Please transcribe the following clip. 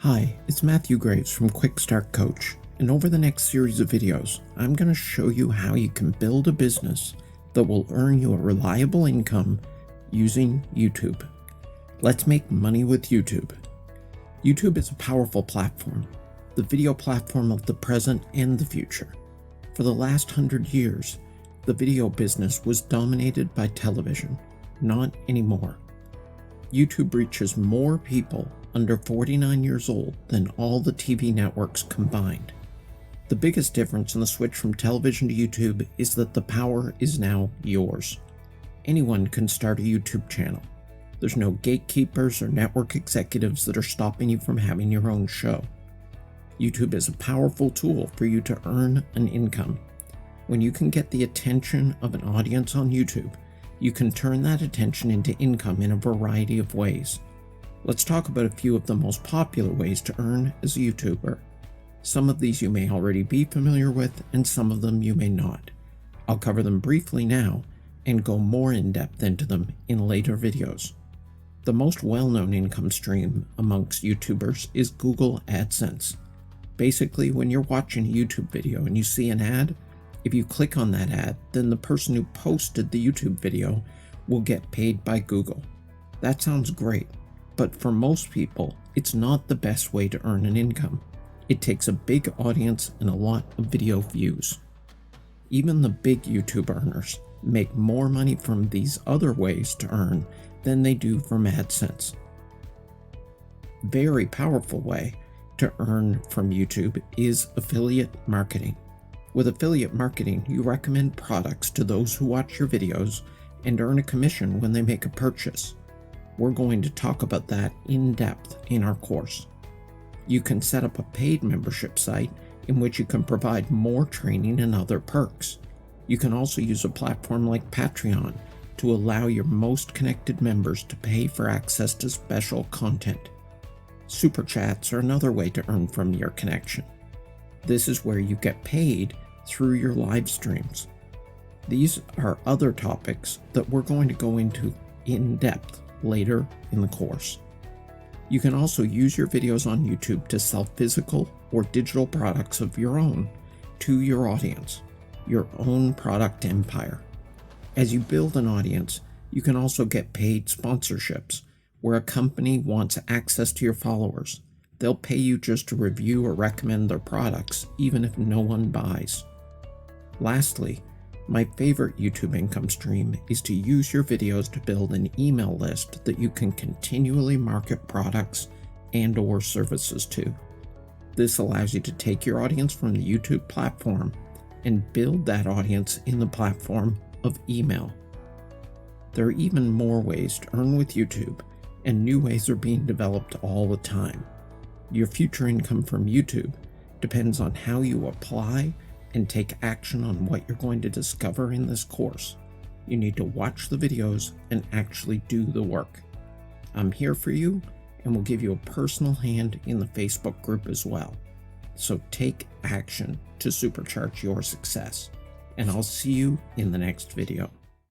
Hi, it's Matthew Graves from Quick Start Coach, and over the next series of videos, I'm going to show you how you can build a business that will earn you a reliable income using YouTube. Let's make money with YouTube. YouTube is a powerful platform, the video platform of the present and the future. For the last 100 years, the video business was dominated by television, not anymore. YouTube reaches more people under 49 years old than all the TV networks combined. The biggest difference in the switch from television to YouTube is that the power is now yours. Anyone can start a YouTube channel. There's no gatekeepers or network executives that are stopping you from having your own show. YouTube is a powerful tool for you to earn an income. When you can get the attention of an audience on YouTube, you can turn that attention into income in a variety of ways. Let's talk about a few of the most popular ways to earn as a YouTuber. Some of these you may already be familiar with, and some of them you may not. I'll cover them briefly now and go more in depth into them in later videos. The most well-known income stream amongst YouTubers is Google AdSense. Basically, when you're watching a YouTube video and you see an ad, if you click on that ad, then the person who posted the YouTube video will get paid by Google. That sounds great, but for most people, it's not the best way to earn an income. It takes a big audience and a lot of video views. Even the big YouTube earners make more money from these other ways to earn than they do from AdSense. Very powerful way to earn from YouTube is affiliate marketing. With affiliate marketing, you recommend products to those who watch your videos and earn a commission when they make a purchase. We're going to talk about that in depth in our course. You can set up a paid membership site in which you can provide more training and other perks. You can also use a platform like Patreon to allow your most connected members to pay for access to special content. Super chats are another way to earn from your connection. This is where you get paid through your live streams. These are other topics that we're going to go into in depth later in the course. You can also use your videos on YouTube to sell physical or digital products of your own to your audience, your own product empire. As you build an audience, you can also get paid sponsorships, where a company wants access to your followers. They'll pay you just to review or recommend their products, even if no one buys. Lastly, my favorite YouTube income stream is to use your videos to build an email list that you can continually market products and/or services to. This allows you to take your audience from the YouTube platform and build that audience in the platform of email. There are even more ways to earn with YouTube, and new ways are being developed all the time. Your future income from YouTube depends on how you apply and take action on what you're going to discover in this course. You need to watch the videos and actually do the work. I'm here for you and will give you a personal hand in the Facebook group as well. So take action to supercharge your success, and I'll see you in the next video.